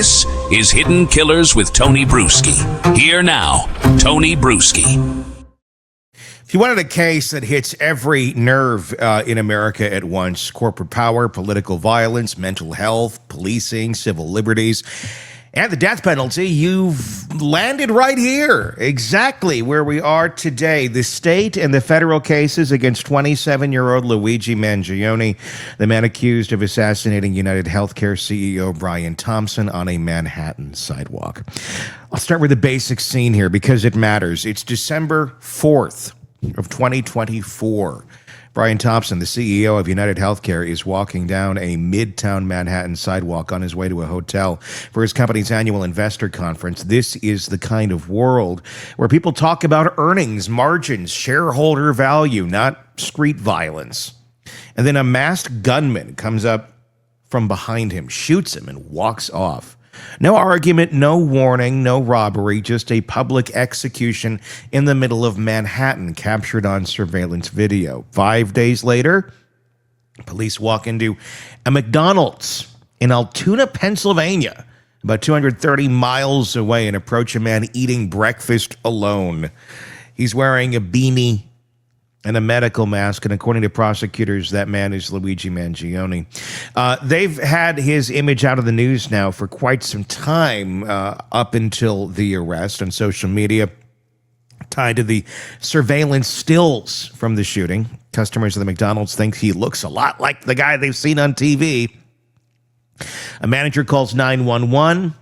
This is Hidden Killers with Tony Brueski. Here now, Tony Brueski. If you wanted a case that hits every nerve in America at once, corporate power, political violence, mental health, policing, civil liberties, and the death penalty, you've landed right here, exactly where we are today. The state and the federal cases against 27-year-old Luigi Mangione, the man accused of assassinating UnitedHealthcare CEO Brian Thompson on a Manhattan sidewalk. I'll start with the basic scene here because it matters. It's December 4th of 2024. Brian Thompson, the CEO of UnitedHealthcare, is walking down a midtown Manhattan sidewalk on his way to a hotel for his company's annual investor conference. This is the kind of world where people talk about earnings, margins, shareholder value, not street violence. And then a masked gunman comes up from behind him, shoots him, and walks off. No argument, no warning, no robbery, just a public execution in the middle of Manhattan, captured on surveillance video. 5 days later, police walk into a McDonald's in Altoona, Pennsylvania, about 230 miles away, and approach a man eating breakfast alone. He's wearing a beanie and a medical mask, and according to prosecutors, that man is Luigi Mangione. They've had his image out of the news now for quite some time, up until the arrest on social media, tied to the surveillance stills from the shooting. Customers of the McDonald's think he looks a lot like the guy they've seen on TV. A manager calls 911.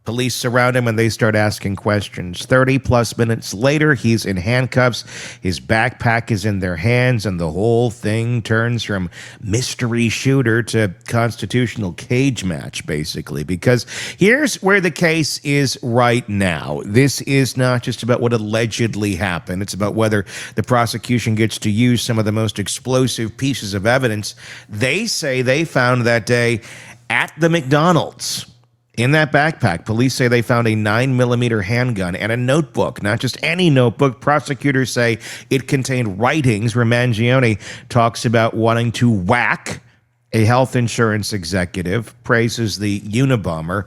Police surround him and they start asking questions. 30-plus minutes later, he's in handcuffs. His backpack is in their hands, and the whole thing turns from mystery shooter to constitutional cage match, basically. Because here's where the case is right now. This is not just about what allegedly happened. It's about whether the prosecution gets to use some of the most explosive pieces of evidence they say they found that day at the McDonald's. In that backpack, police say they found a 9mm handgun and a notebook, not just any notebook. Prosecutors say it contained writings where Mangione talks about wanting to whack a health insurance executive, praises the Unabomber,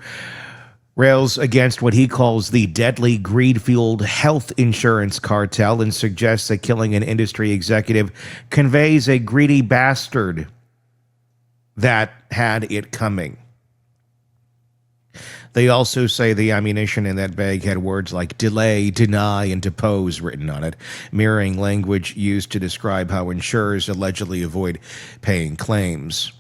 rails against what he calls the deadly greed-fueled health insurance cartel, and suggests that killing an industry executive conveys a greedy bastard that had it coming. They also say the ammunition in that bag had words like delay, deny, and depose written on it, mirroring language used to describe how insurers allegedly avoid paying claims.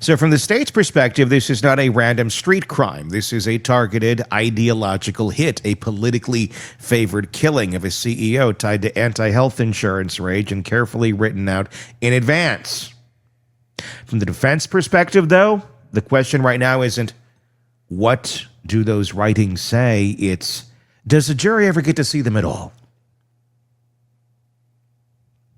So from the state's perspective, this is not a random street crime. This is a targeted ideological hit, a politically favored killing of a CEO tied to anti-health insurance rage and carefully written out in advance. From the defense perspective, though, the question right now isn't, what do those writings say? It's, does the jury ever get to see them at all?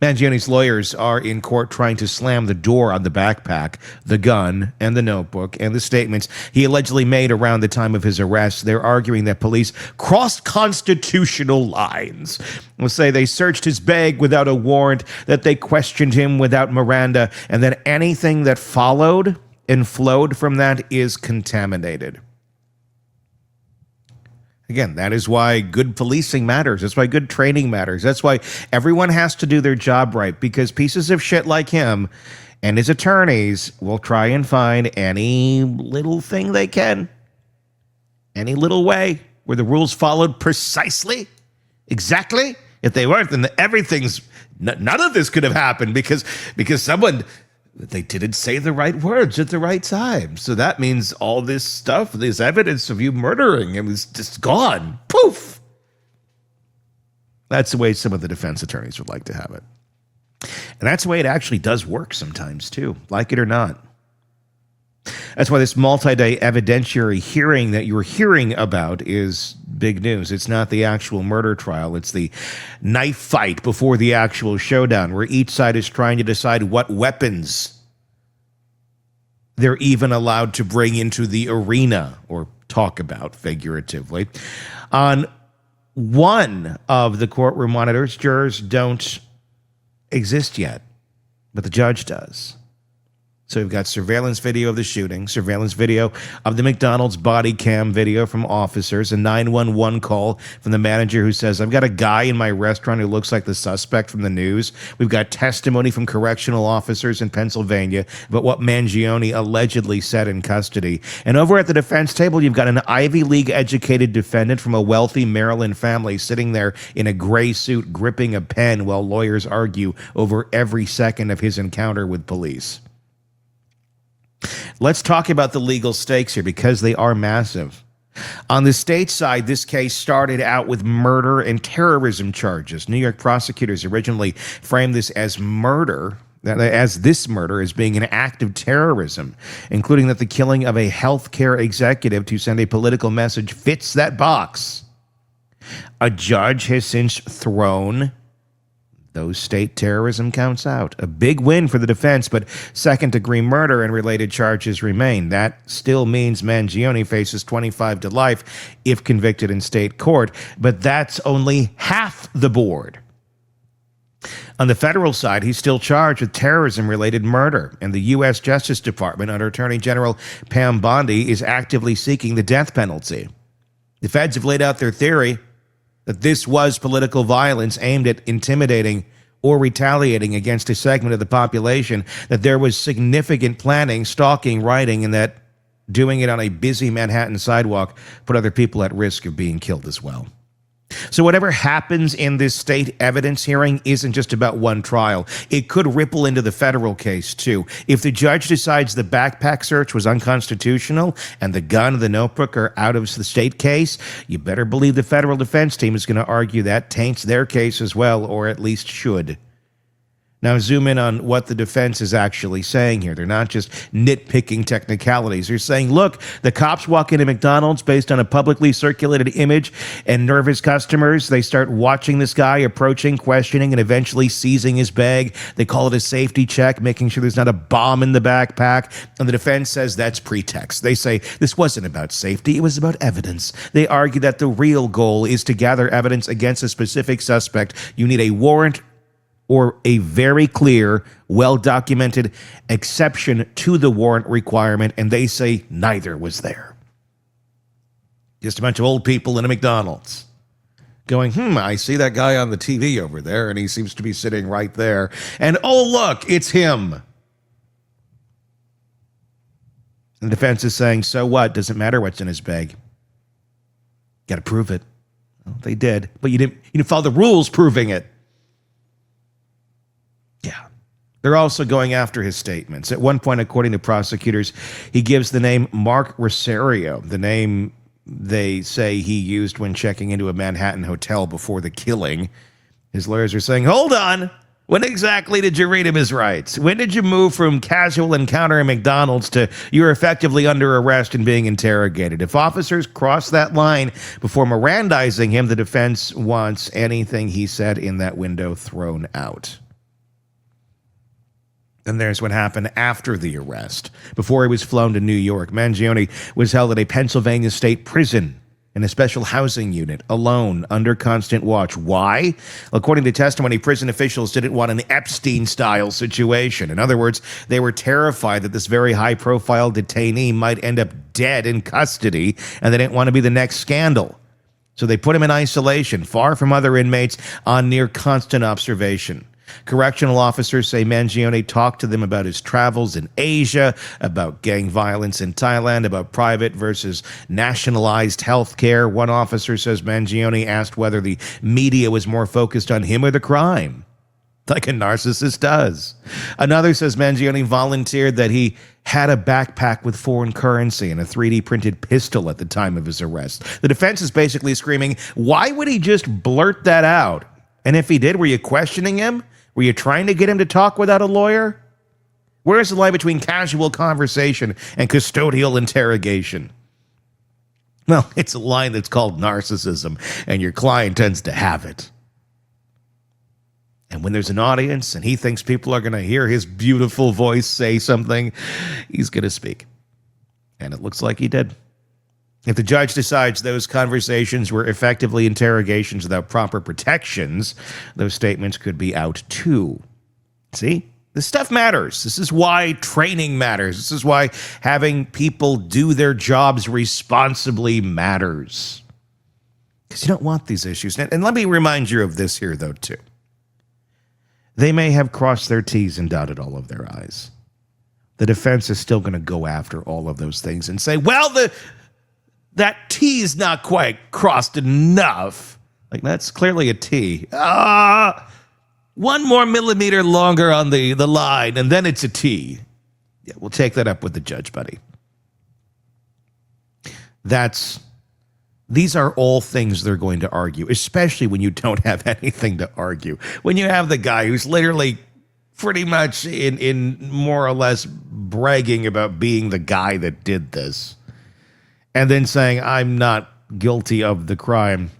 Mangione's lawyers are in court trying to slam the door on the backpack, the gun, and the notebook, and the statements he allegedly made around the time of his arrest. They're arguing that police crossed constitutional lines. They'll say they searched his bag without a warrant, that they questioned him without Miranda, and that anything that followed and flowed from that is contaminated. Again, that is why good policing matters. That's why good training matters. That's why everyone has to do their job right, because pieces of shit like him and his attorneys will try and find any little thing they can, any little way where the rules followed precisely, exactly. If they weren't, then none of this could have happened because someone, they didn't say the right words at the right time. So that means all this stuff, this evidence of you murdering him is just gone. Poof. That's the way some of the defense attorneys would like to have it. And that's the way it actually does work sometimes too, like it or not. That's why this multi-day evidentiary hearing that you're hearing about is big news. It's not the actual murder trial. It's the knife fight before the actual showdown, where each side is trying to decide what weapons they're even allowed to bring into the arena or talk about figuratively. On one of the courtroom monitors, jurors don't exist yet, but the judge does. So we've got surveillance video of the shooting, surveillance video of the McDonald's body cam video from officers, a 911 call from the manager who says, I've got a guy in my restaurant who looks like the suspect from the news. We've got testimony from correctional officers in Pennsylvania about what Mangione allegedly said in custody. And over at the defense table, you've got an Ivy League educated defendant from a wealthy Maryland family sitting there in a gray suit gripping a pen while lawyers argue over every second of his encounter with police. Let's talk about the legal stakes here because they are massive. On the state side, this case started out with murder and terrorism charges. New York prosecutors originally framed this as murder, as being an act of terrorism, including that the killing of a healthcare executive to send a political message fits that box. A judge has since thrown those state terrorism counts out. A big win for the defense, but second-degree murder and related charges remain. That still means Mangione faces 25 to life if convicted in state court, but that's only half the board. On the federal side, he's still charged with terrorism-related murder, and the U.S. Justice Department, under Attorney General Pam Bondi, is actively seeking the death penalty. The feds have laid out their theory that this was political violence aimed at intimidating or retaliating against a segment of the population, that there was significant planning, stalking, writing, and that doing it on a busy Manhattan sidewalk put other people at risk of being killed as well. So whatever happens in this state evidence hearing isn't just about one trial. It could ripple into the federal case, too. If the judge decides the backpack search was unconstitutional and the gun and the notebook are out of the state case, you better believe the federal defense team is going to argue that taints their case as well, or at least should. Now zoom in on what the defense is actually saying here. They're not just nitpicking technicalities. They're saying, look, the cops walk into McDonald's based on a publicly circulated image, and nervous customers, they start watching this guy approaching, questioning, and eventually seizing his bag. They call it a safety check, making sure there's not a bomb in the backpack. And the defense says that's pretext. They say this wasn't about safety, it was about evidence. They argue that the real goal is to gather evidence against a specific suspect. You need a warrant or a very clear, well-documented exception to the warrant requirement, and they say neither was there. Just a bunch of old people in a McDonald's going, I see that guy on the TV over there, and he seems to be sitting right there. And oh, look, it's him. The defense is saying, so what? Doesn't matter what's in his bag. Got to prove it. Well, they did, but you didn't follow the rules proving it. Yeah. They're also going after his statements. At one point, according to prosecutors, he gives the name Mark Rosario, the name they say he used when checking into a Manhattan hotel before the killing. His lawyers are saying, hold on. When exactly did you read him his rights? When did you move from casual encounter at McDonald's to you're effectively under arrest and being interrogated? If officers cross that line before Mirandizing him, the defense wants anything he said in that window thrown out. And there's what happened after the arrest. Before he was flown to New York, Mangione was held at a Pennsylvania state prison in a special housing unit, alone, under constant watch. Why? According to testimony, prison officials didn't want an Epstein-style situation. In other words, they were terrified that this very high-profile detainee might end up dead in custody, and they didn't want to be the next scandal. So they put him in isolation, far from other inmates, on near constant observation. Correctional officers say Mangione talked to them about his travels in Asia, about gang violence in Thailand, about private versus nationalized health care. One officer says Mangione asked whether the media was more focused on him or the crime, like a narcissist does. Another says Mangione volunteered that he had a backpack with foreign currency and a 3D printed pistol at the time of his arrest. The defense is basically screaming, why would he just blurt that out? And if he did, were you questioning him? Were you trying to get him to talk without a lawyer? Where's the line between casual conversation and custodial interrogation? Well, it's a line that's called narcissism, and your client tends to have it. And when there's an audience and he thinks people are going to hear his beautiful voice say something, he's going to speak. And it looks like he did. If the judge decides those conversations were effectively interrogations without proper protections, those statements could be out too. See? This stuff matters. This is why training matters. This is why having people do their jobs responsibly matters. Because you don't want these issues. And let me remind you of this here, though, too. They may have crossed their T's and dotted all of their I's. The defense is still going to go after all of those things and say, well, that T is not quite crossed enough. Like, that's clearly a T. One more millimeter longer on the line, and then it's a T. Yeah, we'll take that up with the judge, buddy. These are all things they're going to argue, especially when you don't have anything to argue. When you have the guy who's literally pretty much in more or less bragging about being the guy that did this, and then saying, I'm not guilty of the crime,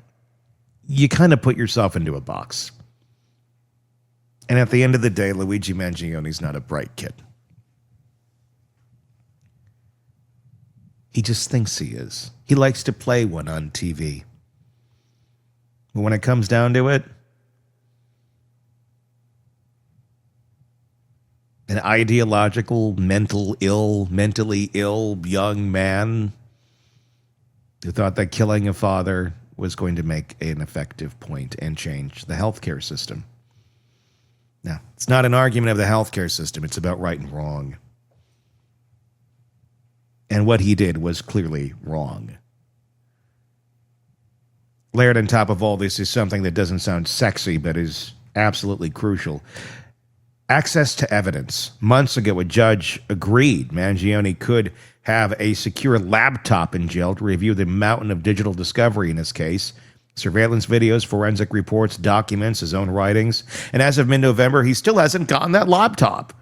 you kind of put yourself into a box. And at the end of the day, Luigi Mangione's not a bright kid. He just thinks he is. He likes to play one on TV. But when it comes down to it, an ideological, mentally ill young man who thought that killing a father was going to make an effective point and change the healthcare system. Now, it's not an argument of the healthcare system. It's about right and wrong. And what he did was clearly wrong. Layered on top of all this is something that doesn't sound sexy, but is absolutely crucial. Access to evidence. Months ago, a judge agreed Mangione could have a secure laptop in jail to review the mountain of digital discovery in his case. Surveillance videos, forensic reports, documents, his own writings. And as of mid-November, he still hasn't gotten that laptop.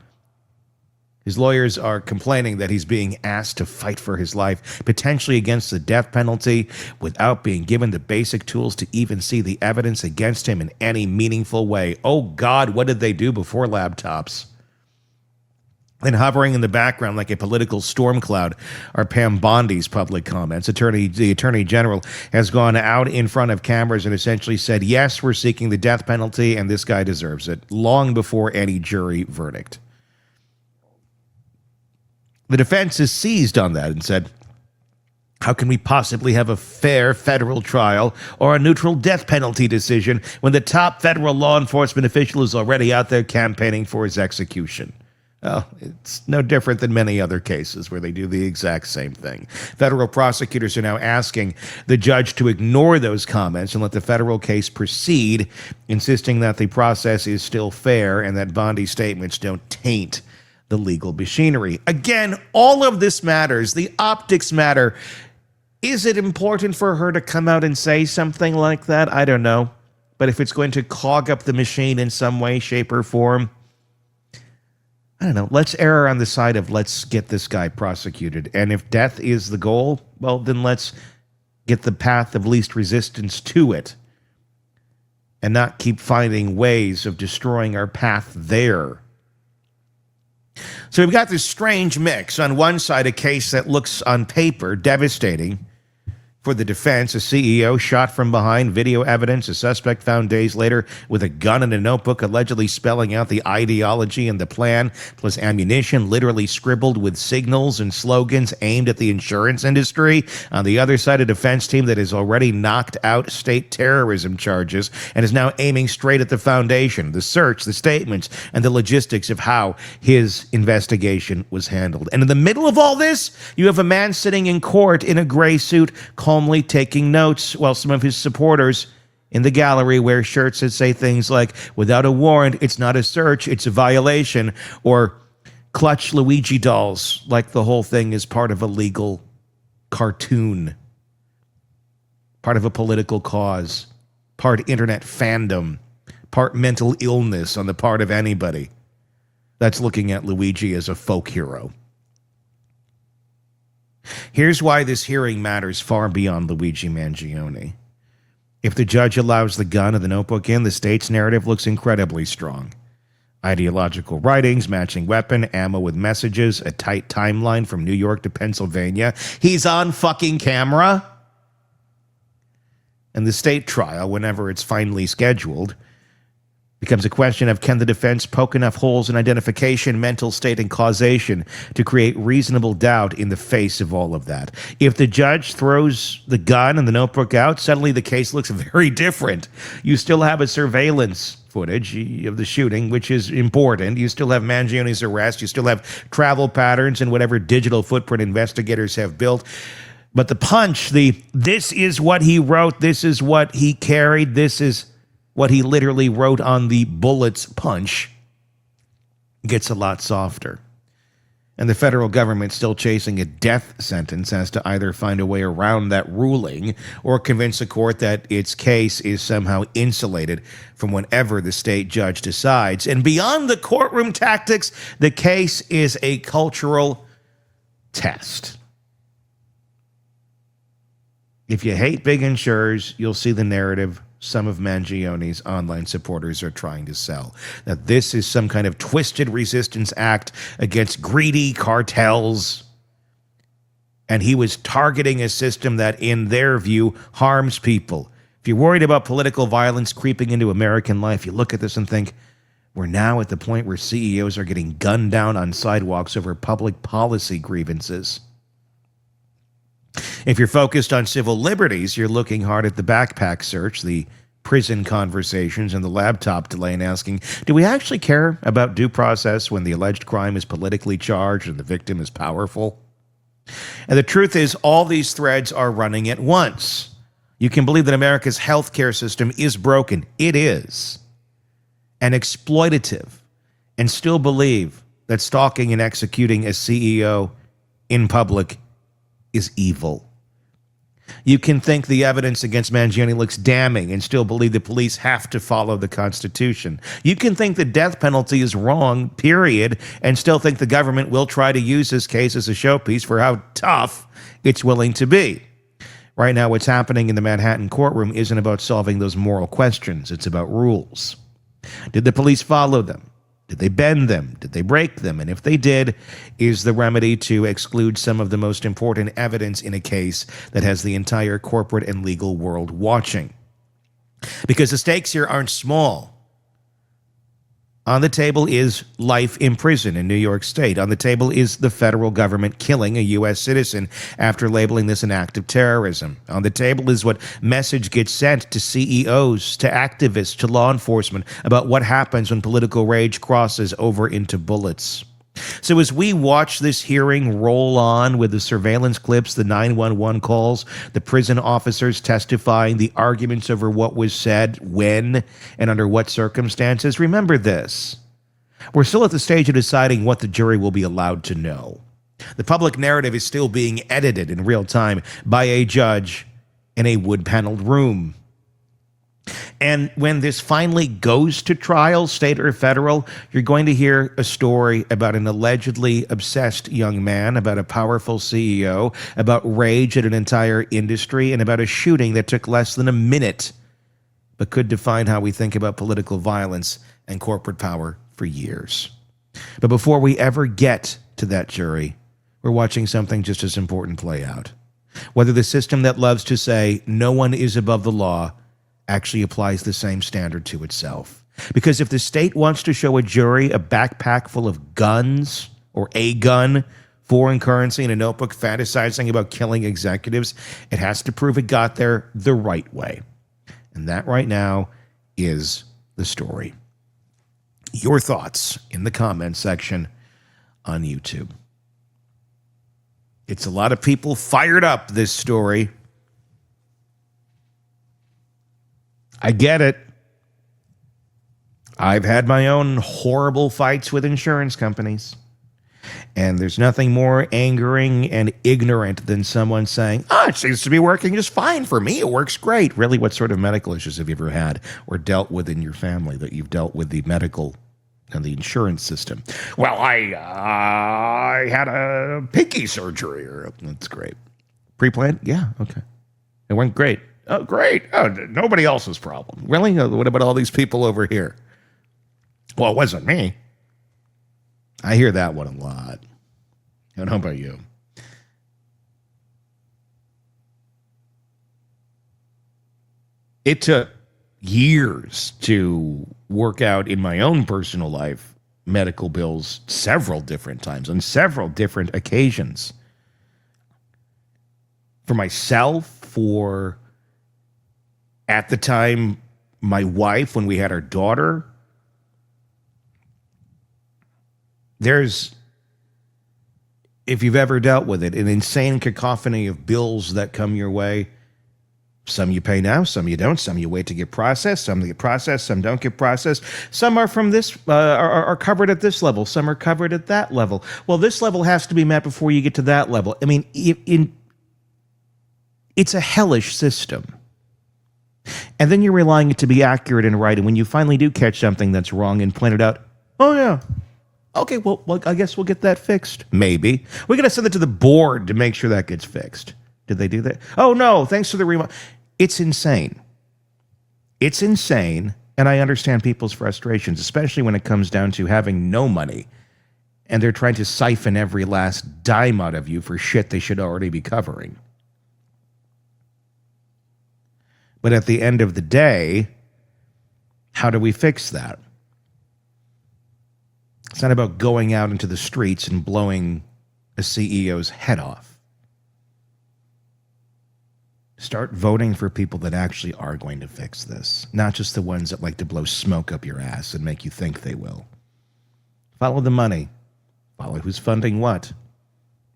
His lawyers are complaining that he's being asked to fight for his life, potentially against the death penalty, without being given the basic tools to even see the evidence against him in any meaningful way. Oh, God, what did they do before laptops? And hovering in the background like a political storm cloud are Pam Bondi's public comments. The Attorney General has gone out in front of cameras and essentially said, yes, we're seeking the death penalty, and this guy deserves it, long before any jury verdict. The defense is seized on that and said, how can we possibly have a fair federal trial or a neutral death penalty decision when the top federal law enforcement official is already out there campaigning for his execution? Well, it's no different than many other cases where they do the exact same thing. Federal prosecutors are now asking the judge to ignore those comments and let the federal case proceed, insisting that the process is still fair and that Bondi's statements don't taint the legal machinery. Again, all of this matters. The optics matter. Is it important for her to come out and say something like that? I don't know. But if it's going to clog up the machine in some way, shape, or form, I don't know. Let's err on the side of let's get this guy prosecuted. And if death is the goal, well, then let's get the path of least resistance to it and not keep finding ways of destroying our path there. So we've got this strange mix. On one side, a case that looks on paper devastating for the defense. A CEO shot from behind, video evidence, a suspect found days later with a gun and a notebook allegedly spelling out the ideology and the plan, plus ammunition literally scribbled with signals and slogans aimed at the insurance industry. On the other side, a defense team that has already knocked out state terrorism charges and is now aiming straight at the foundation, the search, the statements, and the logistics of how his investigation was handled. And in the middle of all this, you have a man sitting in court in a gray suit, calmly taking notes, while some of his supporters in the gallery wear shirts that say things like, without a warrant, it's not a search, it's a violation, or clutch Luigi dolls, like the whole thing is part of a legal cartoon, part of a political cause, part internet fandom, part mental illness on the part of anybody that's looking at Luigi as a folk hero. Here's why this hearing matters far beyond Luigi Mangione. If the judge allows the gun and the notebook in, the state's narrative looks incredibly strong. Ideological writings, matching weapon, ammo with messages, a tight timeline from New York to Pennsylvania. He's on fucking camera. And the state trial, whenever it's finally scheduled, Becomes a question of, can the defense poke enough holes in identification, mental state, and causation to create reasonable doubt in the face of all of that? If the judge throws the gun and the notebook out, suddenly the case looks very different. You still have a surveillance footage of the shooting, which is important. You still have Mangione's arrest. You still have travel patterns and whatever digital footprint investigators have built. But the punch, this is what he wrote, this is what he carried, this is what he literally wrote on the bullet's punch, gets a lot softer. And the federal government's still chasing a death sentence has to either find a way around that ruling or convince a court that its case is somehow insulated from whatever the state judge decides. And beyond the courtroom tactics, the case is a cultural test. If you hate big insurers, you'll see the narrative some of Mangione's online supporters are trying to sell, that this is some kind of twisted resistance act against greedy cartels. And he was targeting a system that, in their view, harms people. If you're worried about political violence creeping into American life, you look at this and think, we're now at the point where CEOs are getting gunned down on sidewalks over public policy grievances. If you're focused on civil liberties, you're looking hard at the backpack search, the prison conversations, and the laptop delay and asking, do we actually care about due process when the alleged crime is politically charged and the victim is powerful? And the truth is, all these threads are running at once. You can believe that America's healthcare system is broken. It is. And exploitative. And still believe that stalking and executing a CEO in public is evil. You can think the evidence against Mangione looks damning and still believe the police have to follow the Constitution. You can think the death penalty is wrong, period, and still think the government will try to use this case as a showpiece for how tough it's willing to be. Right now, what's happening in the Manhattan courtroom isn't about solving those moral questions. It's about rules. Did the police follow them? Did they bend them? Did they break them? And if they did, is the remedy to exclude some of the most important evidence in a case that has the entire corporate and legal world watching? Because the stakes here aren't small. On the table is life in prison in New York State. On the table is the federal government killing a U.S. citizen after labeling this an act of terrorism. On the table is what message gets sent to CEOs, to activists, to law enforcement about what happens when political rage crosses over into bullets. So as we watch this hearing roll on with the surveillance clips, the 911 calls, the prison officers testifying, the arguments over what was said, when, and under what circumstances, remember this. We're still at the stage of deciding what the jury will be allowed to know. The public narrative is still being edited in real time by a judge in a wood-paneled room. And when this finally goes to trial, state or federal, you're going to hear a story about an allegedly obsessed young man, about a powerful CEO, about rage at an entire industry, and about a shooting that took less than a minute, but could define how we think about political violence and corporate power for years. But before we ever get to that jury, we're watching something just as important play out. Whether the system that loves to say no one is above the law actually applies the same standard to itself. Because if the state wants to show a jury a backpack full of guns or a gun, foreign currency, and a notebook fantasizing about killing executives, it has to prove it got there the right way. And that right now is the story. Your thoughts in the comments section on YouTube. It's a lot of people fired up, this story. I get it. I've had my own horrible fights with insurance companies. And there's nothing more angering and ignorant than someone saying, it seems to be working just fine for me. It works great. Really, what sort of medical issues have you ever had or dealt with in your family that you've dealt with the medical and the insurance system? Well, I had a pinky surgery. That's great. Pre-planned? Yeah, okay. It went great. Oh, great. Oh, nobody else's problem. Really? What about all these people over here? Well, it wasn't me. I hear that one a lot. I don't know about you. It took years to work out in my own personal life medical bills several different times on several different occasions. For myself, for at the time, my wife, when we had our daughter. There's, if you've ever dealt with it, an insane cacophony of bills that come your way. Some you pay now, some you don't. Some you wait to get processed. Some get processed, some don't get processed. Some are from this, are covered at this level. Some are covered at that level. Well, this level has to be met before you get to that level. I mean, it's a hellish system. And then you're relying it to be accurate and right. And when you finally do catch something that's wrong and point it out, oh yeah, okay, well, I guess we'll get that fixed. Maybe. We're going to send it to the board to make sure that gets fixed. Did they do that? Oh no, thanks for the remote. It's insane. It's insane, and I understand people's frustrations, especially when it comes down to having no money, and they're trying to siphon every last dime out of you for shit they should already be covering. But at the end of the day, how do we fix that? It's not about going out into the streets and blowing a CEO's head off. Start voting for people that actually are going to fix this, not just the ones that like to blow smoke up your ass and make you think they will. Follow the money. Follow who's funding what.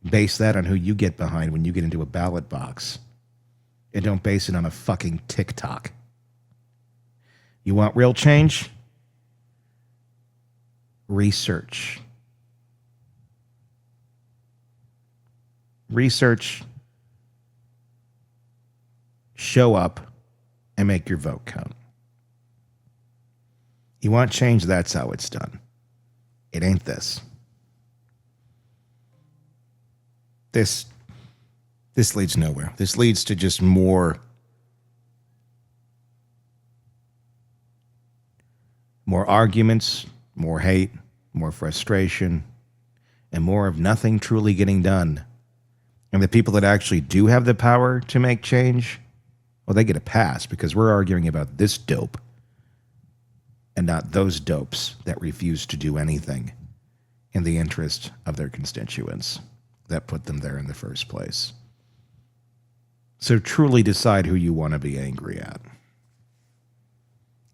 Base that on who you get behind when you get into a ballot box. And don't base it on a fucking TikTok. You want real change? Research. Research. Show up and make your vote count. You want change? That's how it's done. It ain't this. This leads nowhere. This leads to just more arguments, more hate, more frustration, and more of nothing truly getting done. And the people that actually do have the power to make change, well, they get a pass because we're arguing about this dope and not those dopes that refuse to do anything in the interest of their constituents that put them there in the first place. So truly decide who you want to be angry at.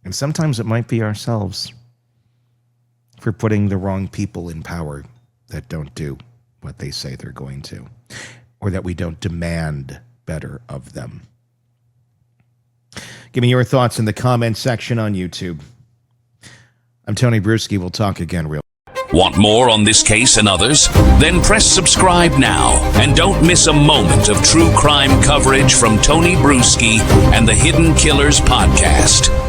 And sometimes it might be ourselves for putting the wrong people in power that don't do what they say they're going to, or that we don't demand better of them. Give me your thoughts in the comments section on YouTube. I'm Tony Brueski. We'll talk again real. Want more on this case and others? Then press subscribe now and don't miss a moment of true crime coverage from Tony Brueski and the Hidden Killers podcast.